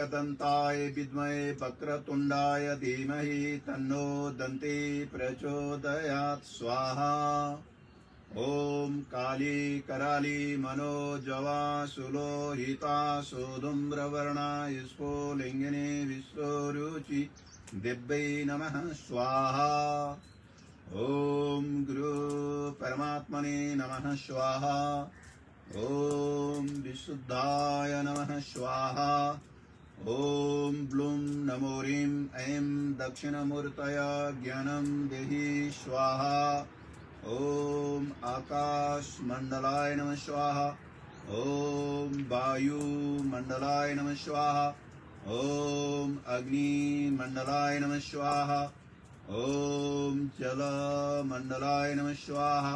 एकदन्ताय विद्महे वक्रतुण्डाय धीमहि तन्नो दन्ती प्रचोदयात् स्वाहा। ओम काली कराली मनोजवा सुलोहिता सुधूम्रवर्णा स्फुलिङ्गिनी विश्वरुचि दिव्यै नमः स्वाहा। ओम गुरु परमात्मने नमः स्वाहा। ओम विशुद्धाय नमः स्वाहा। ओम ब्लूं नमो ह्रीं ऐं दक्षिणमूर्तय ज्ञानं देहि स्वाहा। ओम आकाश मंडलाय नमः स्वाहा। ओम वायु मंडलाय नमः स्वाहा। ओम अग्नि मंडलाय नमः स्वाहा। ओम जल मंडलाय नमः स्वाहा।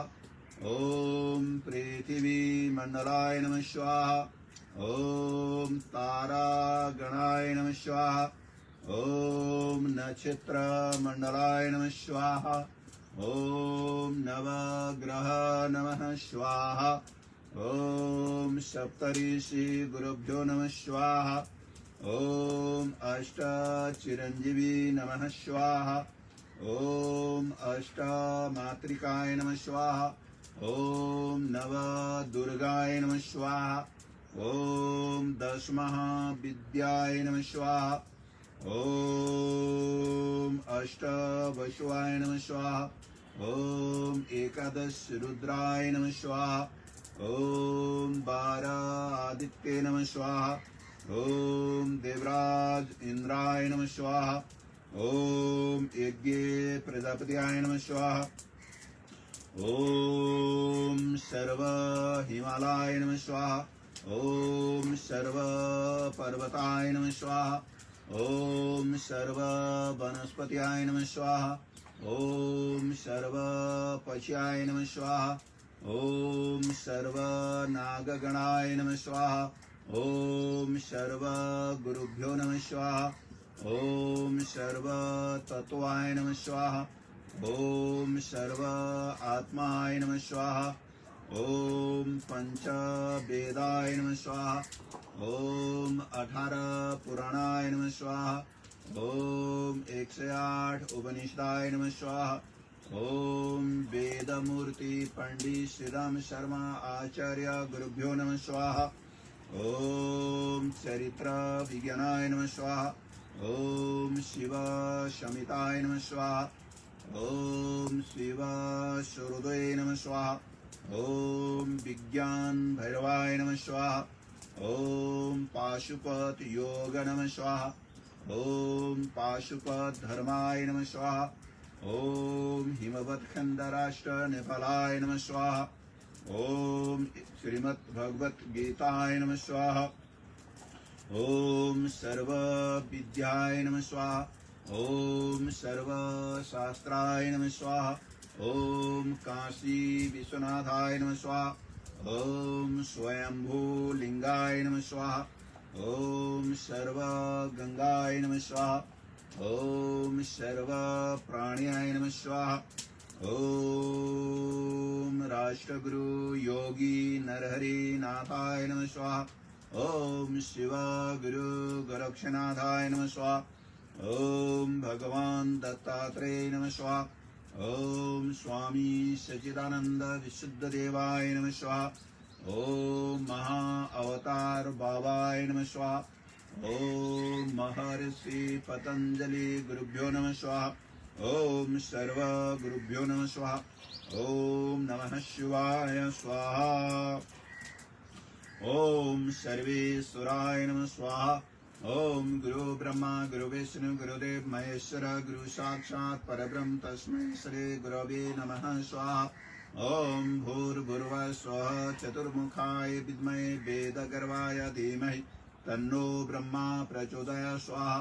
ओम पृथिवी मंडलाय नमः स्वाहा। ओम तारा गणाय नमः स्वाहा। ओम नक्षत्र मंडलाय नमः स्वाहा। ओम नवग्रह नमः स्वाहा। ओम सप्तऋषि गुरुभ्यो नमः स्वाहा। ओम अष्ट चिरंजीवी नमः स्वाहा। ओम अष्ट मातृकाय नमः स्वाहा। ओम नव दुर्गाय नमः स्वाहा। ओम दश महाविद्याय नमः स्वाहा। ओम अष्ट वसुवाय नमः स्वाहा। ओम एकादश रुद्राय नमः स्वाहा। ओम 12 आदित्य नमः स्वाहा। ओम देवराज इंद्राय नमः स्वाहा। ओम यज्ञ प्रजापत्याय नमः स्वाहा। ओम सर्व हिमालय नमः स्वाहा। ओम सर्व पर्वताय नमः स्वाहा। ओम सर्व वनस्पत्याय नमः स्वाहा। ओम सर्व पश्याय नमः स्वाहा। ओम सर्व नागगणाय नमः स्वाहा। ओम सर्व गुरुभ्यो नमः स्वाहा। ओम सर्व तत्वाय नमः स्वाहा। ओम सर्व आत्माय नमः स्वाहा। ओम पंच वेदाय नमः स्वाहा। ओम 18 पुराणाय नमः स्वाहा। ओम 108 उपनिषदाय नमः स्वाहा। ओम वेदमूर्ति पंडित श्रीराम शर्मा आचार्य गुरुभ्यो नमः स्वाहा। ओम चरित्र विज्ञानाय नमः स्वाहा। ओम शिव शमिताय नमः स्वाहा। ओम शिव सूर्योदय नमः स्वाहा। ओम विज्ञान भैरवाय नमः स्वाहा। ओम पाशुपत योग नमः स्वाहा। ओम पाशुपत धर्माय नमः स्वाहा। ओम हिमवत खंड राष्ट्र नेपालाय नमः स्वाहा। ओम श्रीमद् भगवत गीताय नमः स्वाहा। ओम सर्व विद्याय नमः स्वाहा। ओम सर्व शास्त्राय नमः स्वाहा। ओम काशी विश्वनाथाय नमः स्वाहा। ओम स्वयंभू लिंगाय नमः स्वाहा। ओम सर्व गंगाय नमः स्वाहा। ओम सर्व प्राण्याय नमः स्वाहा। ओम राष्ट्रगुरु योगी नरहरि नाथाय नमः स्वाहा। ओम शिव गुरु गोरक्षनाथाय नमः स्वाहा। ओम भगवान दत्तात्रेय नमः स्वाहा। ओम स्वामी सच्चिदानंद विशुद्ध देवाय नमः स्वाहा। ओम महा अवतार बाबाय नमः स्वाहा। ओम महर्षि पतंजलि गुरुभ्यो नमः स्वाहा। ओम सर्व गुरुभ्यो नमः स्वाहा। ओम नमः शिवाय स्वाहा। ओम सर्वेश्वराय नमः स्वाहा। ओम गुरु ब्रह्मा गुरु विष्णु गुरुदेव महेश्वर गुरु साक्षात् परब्रह्म तस्मै श्री गुरवे नमः स्वाहा। ओम भूर्भुवः स्वः चतुर्मुखाय विद्महे वेदगर्वाय धीमहि तन्नो ब्रह्मा प्रचोदयात् स्वाहा।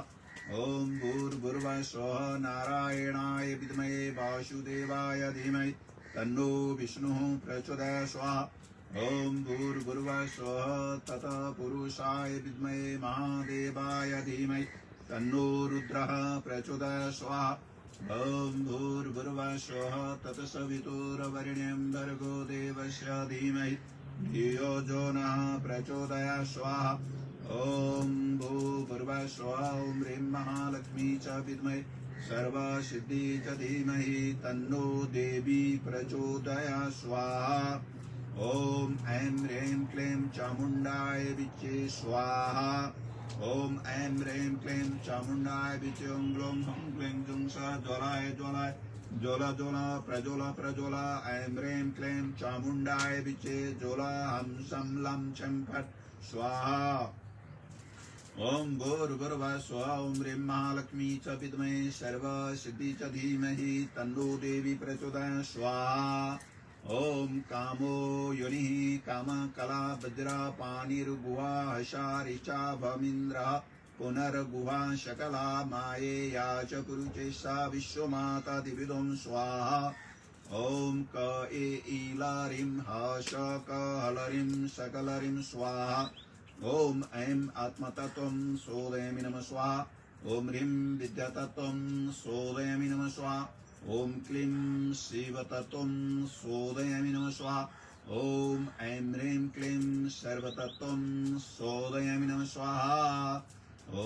ओम भूर्भुवः स्वः नारायणाय विद्महे वासुदेवाय धीमहि तन्नो विष्णुः प्रचोदयात् स्वाहा। ओम भूर्भुवः स्वः तत्पुरुषाय विद्महे महादेवाय धीमहि तन्नो रुद्रः प्रचोदयात् स्वाहा। ओम भूर्भुवः स्वः तत्सवितुर्वरेण्यं भर्गो देवस्य धीमहि धियो यो नः प्रचोदयात् स्वाहा। ॐ भूर्भुवः स्वः ॐ ह्रीं महालक्ष्मी च विद्महे सर्वसिद्धि च धीमहि तन्नो देवी प्रचोदयात् स्वाहा ॐ ऐं ह्रीं क्लीं चामुण्डाय विच्चे स्वाहा ॐ ऐं ह्रीं क्लीं चामुण्डाय विच्चे ॐ ग्लौं हं क्लीं जुं स ज्वलाय ज्वलाय ज्वला ज्वला प्रज्वला प्रज्वला ऐं ह्रीं क्लीं चामुण्डाय विच्चे ज्वला हं सं लं छं फट् स्वाहा ॐ भूर्भुवः स्वः ॐ ह्रीं महालक्ष्मी च विद्महे सर्वसिद्धि च धीमहि तन्नो देवी प्रचोदयात् स्वाहा ॐ कामो योनिः कामकला वज्रा पाणिर्गुहा हशारिचा भमीन्द्रः पुनर्गुहा शकला मायेया च कुरुचे सा विश्वमाता दिविदं स्वाहा ॐ क ईलारिं हश क हलरिं सकलरिं स्वाहा ॐ ऐं आत्मतत्त्वं सोदयामि नमः स्वाहा ॐ ह्रीं विद्यातत्त्वं सोदयामि नमः स्वाहा ॐ क्लीं शिवतत्त्वं सोदयामि नमः स्वाहा ॐ ऐं ह्रीं क्लीं सर्वतत्त्वं सोदयामि नमः स्वाहा ॐ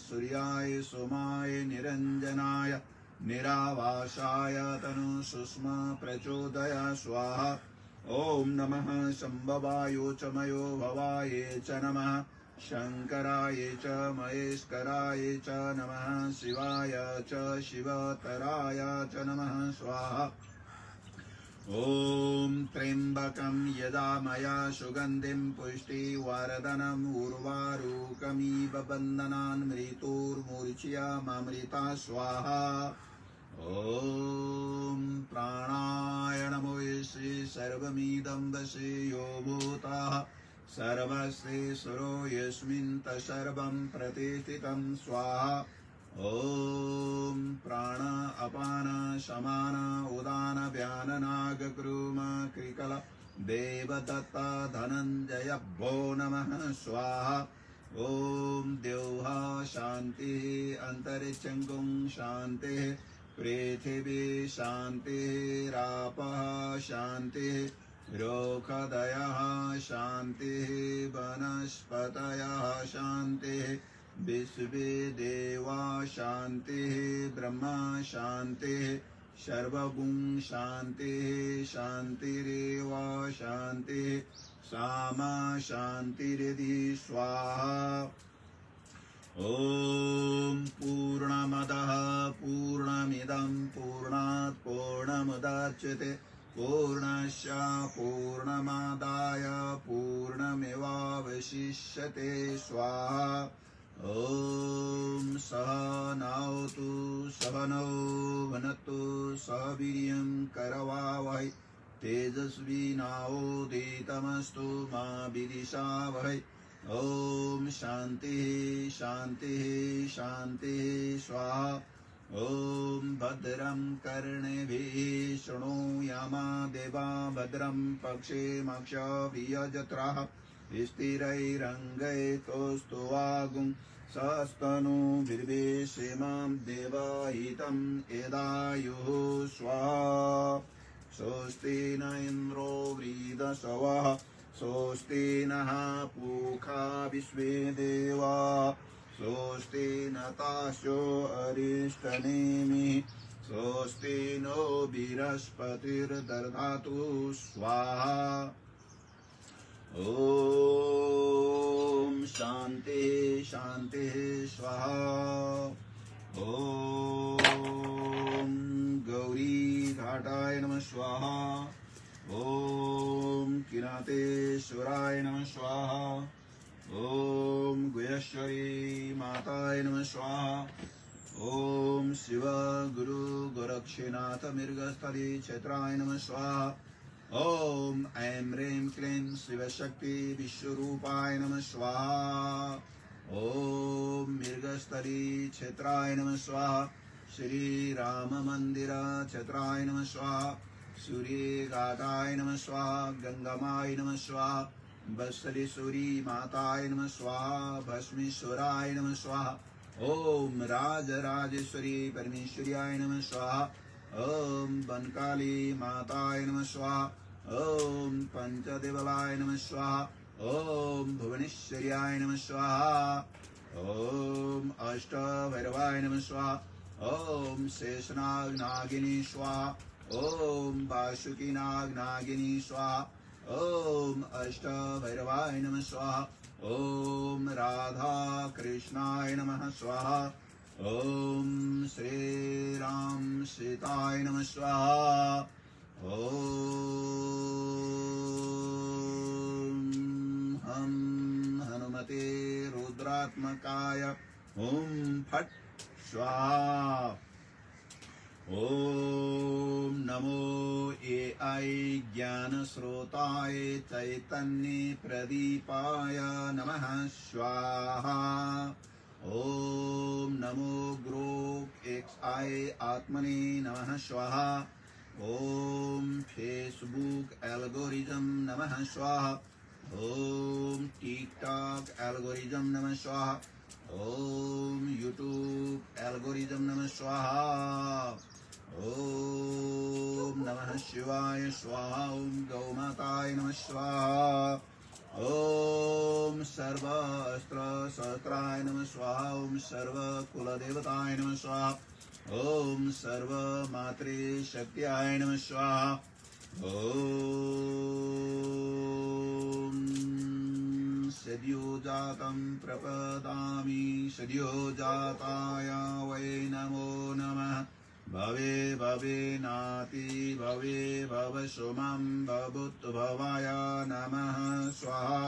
सूर्याय सोमाय निरञ्जनाय निरावासाय तनुसुष्मा प्रचोदयात् स्वाहा ॐ नमः शम्भवायोचमयो भवाय च नमः शङ्कराय च महेश्वराय च नमः शिवाय च शिवतराय च नमः स्वाहा ॐ त्र्यम्बकं यजामया सुगन्धिं पुष्टिवर्धनम् उर्वारुकमिव बन्धनान् मृत्युर्मूर्च्छयाममृता स्वाहा ॐ प्राणाय नमो श्री सर्वमिदं वशे यो भूतः सर्वस्वेश्वरो यस्मिन् तत्सर्वं प्रतिष्ठितं स्वाहा ॐ प्राण अपान समान उदान व्यान नाग क्रूम कृकल देवदत्ता धनञ्जय भो नमः स्वाहा ॐ द्यौः शान्तिः अन्तरिक्षं शान्तिः पृथिवी शान्तिरापः शान्तिः रोखदयः शान्तिः वनस्पतयः शान्तिः विश्वे देवा शान्तिः ब्रह्मा शान्तिः सर्वगुण शान्तिः शान्तिरेव शान्तिः सामा शान्तिरिति स्वाहा ॐ पूर्णमदः पूर्णमिदं पूर्णात् पूर्णमुदच्यते पूर्णस्य पूर्णमादाय पूर्णमेवावशिष्यते स्वाहा ॐ सहनावतु सहनौ भुनक्तु सह वीर्यं करवावहै तेजस्विनावधीतमस्तु मा विद्विषावहै ॐ शान्तिः शान्तिः शान्तिः स्वाहा ॐ भद्रं कर्णेभिः शृणुयामा देवा भद्रं पक्षेमक्षभिर्यजत्राः स्थिरैरङ्गैस्तुवागुं सहस्तनूभिर्वेशेमां देवाहितं यदायुः स्वाहा स्वस्ति न इन्द्रो वृधशवः स्वस्ति नः पूषा विश्वे देवा स्वस्ति नतास्यो अरिष्टनेमिः स्वस्ति नो बृहस्पतिर्दधातु स्वाहा ॐ शान्तिः शान्तिः स्वाहा ॐ गौरी घाटाय नमः स्वाहा ॐ किरातेश्वराय नमः स्वाहा ॐ गुहेश्वरी माताय नमः स्वाहा ॐ शिव गुरु गोरक्षनाथ मृगस्थली क्षेत्राय नमः स्वाहा ॐ ऐं ह्रीं क्लीं शिवशक्ति विश्वरूपाय नमः स्वाहा ॐ मृगस्थली क्षेत्राय नमः स्वाहा श्री राम मंदिर क्षेत्राय नमः स्वाहा सूर्यघाटाय नमः स्वाहा गंगामाय नमः स्वाहा बसलेश्वरी माताय नमः स्वाहा भस्मेश्वराय नमः स्वाहा ओम राजराजेश्वरी परमेश्वर्याय नमः स्वाहा ओम बनकाली माताय नमः स्वाहा ॐ पञ्चदेवलाय नमः स्वाहा ॐ भुवनेश्वर्याय नमः स्वाहा ॐ अष्टभैरवाय नमः स्वाहा ॐ शेषनाग नागिनी स्वाहा ॐ वासुकीनाग नागिनी स्वाहा ॐ अष्टभैरवाय नमः स्वाहा ॐ राधा कृष्णाय नमः स्वाहा ॐ श्रीराम सीताय नमः स्वाहा ॐ हम हनुमते रुद्रात्मकाय ॐ फट् स्वाहा ॐ नमो AI ज्ञानस्रोताय चैतन्य प्रदीपाय नमः स्वाहा ॐ नमो ग्रुप XI आत्मने नमः स्वाहा ॐ फेसबुक एल्गोरिदम नमः स्वाहा ॐ टिकटॉक एल्गोरिदम नमः स्वाहा ॐ यूट्यूब एल्गोरिदम नमः स्वाहा ॐ नमः शिवाय स्वाहा ॐ गौमाताय नमः स्वाहा ॐ सर्वास्त्र सहस्राय नमः स्वाहा ॐ सर्वकुलदेवताय नमः स्वाहा ॐ सर्वमात्रे शक्त्याय नमः स्वाहा ॐ सद्यो जातं प्रपदामि सद्यो जाताय वै नमो नमः भवे भवे नाति भवे भव सोमं भवुद्भवाय नमः स्वाहा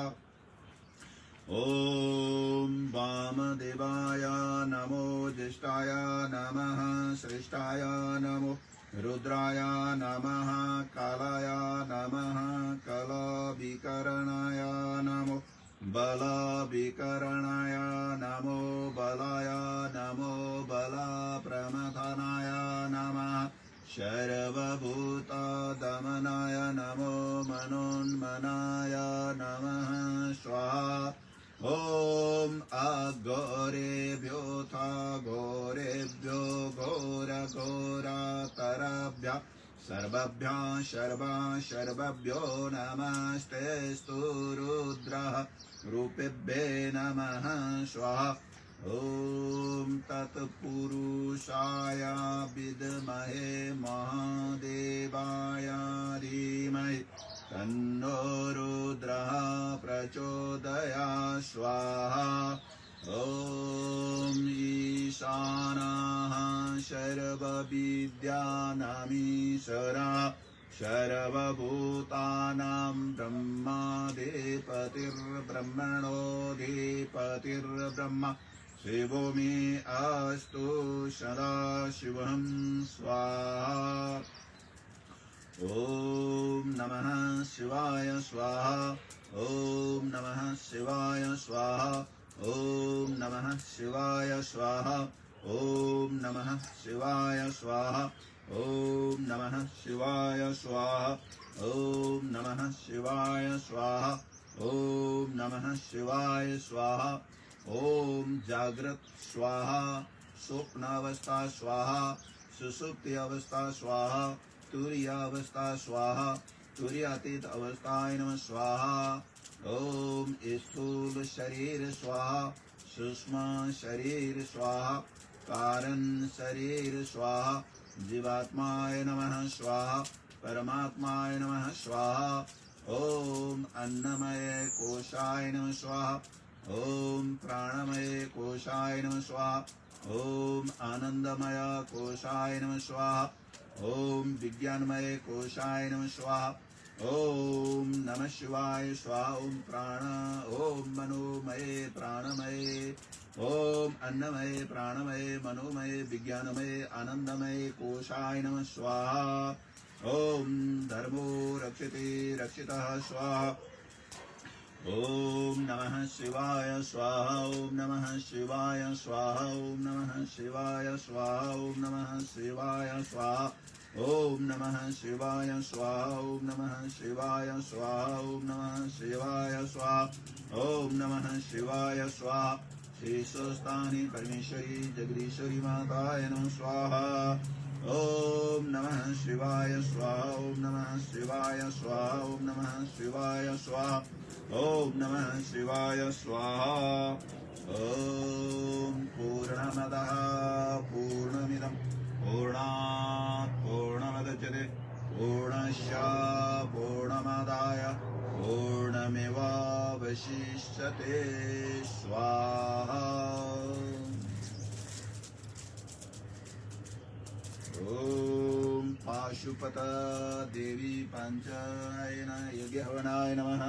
ॐ वामदेवाय नमो ज्येष्ठाय नमः श्रेष्ठाय नमो रुद्राय नमः कालाय नमः कलविकरणाय नमो बलविकरणाय नमो बलाय नमो बलप्रमथनाय नमः सर्वभूतदमनाय नमो मनोन्मनाय नमः स्वाहा ॐ अघोरेभ्योऽथ घोरेभ्यो घोरघोरतरभ्यः सर्वभ्यो नमस्तेऽस्तु रुद्रः रूपेभ्ये नमः स्वाहा ॐ तत्पुरुषाय विद्महे महादेवाय धीमहि तन्नो रुद्रः प्रचोदयात् स्वाहा ॐ ईशानः सर्वविद्यानामीश्वरः सर्वभूतानां ब्रह्माधिपतिर्ब्रह्मणोऽधिपतिर्ब्रह्म शिवो मे अस्तु सदा शिवं स्वाहा ॐ नमः शिवाय स्वाहा ॐ नमः शिवाय स्वाहा ॐ नमः शिवाय स्वाहा ॐ नमः शिवाय स्वाहा ॐ नमः शिवाय स्वाहा ॐ नमः शिवाय स्वाहा ॐ नमः शिवाय स्वाहा ॐ जागृत स्वाहा स्वप्नावस्था स्वाहा सुषुप्ति अवस्था स्वाहा तुरीयावस्था स्वाहा तुरीयातीत अवस्थाय नमः स्वाहा ॐ स्थूल शरीर स्वाहा सूक्ष्म शरीर स्वाहा कारण शरीर स्वाहा जीवात्माय नमः स्वाहा परमात्माय नमः स्वाहा ॐ अन्नमय कोशाय नमः स्वाहा ॐ प्राणमय कोशाय नमः स्वाहा ॐ आनंदमय कोशाय नमः स्वाहा ॐ विज्ञानमय कोशाय नमः स्वाहा ॐ नमः शिवाय स्वाहा ॐ प्राण ॐ मनोमय प्राणमय ॐ अन्नमय प्राणमय मनोमय विज्ञानमय आनंदमय कोशाय नमः स्वाहा ॐ धर्मो रक्षते रक्षितः स्वाहा ॐ नमः शिवाय स्वाहा ॐ नमः शिवाय स्वाहा ॐ नमः शिवाय स्वाहा ॐ नमः शिवाय स्वाहा ॐ नमः शिवाय स्वाहा ॐ नमः शिवाय स्वाहा ॐ नमः शिवाय स्वाहा ॐ नमः शिवाय स्वाहा शीर्षस्थाने परमेश्वरी जगदीश्वरी माताय नमः स्वाहा ॐ नमः शिवाय स्वाहा ॐ नमः शिवाय स्वाहा ॐ नमः शिवाय स्वाहा ॐ नमः शिवाय स्वाहा ॐ पूर्णमदः पूर्णमिदं पूर्णात् पूर्णमुदच्यते पूर्णस्य पूर्णमादाय पूर्णमेवावशिष्यते स्वाहा ॐ पाशुपता देवी पाञ्चायन यज्ञहवनाय नमः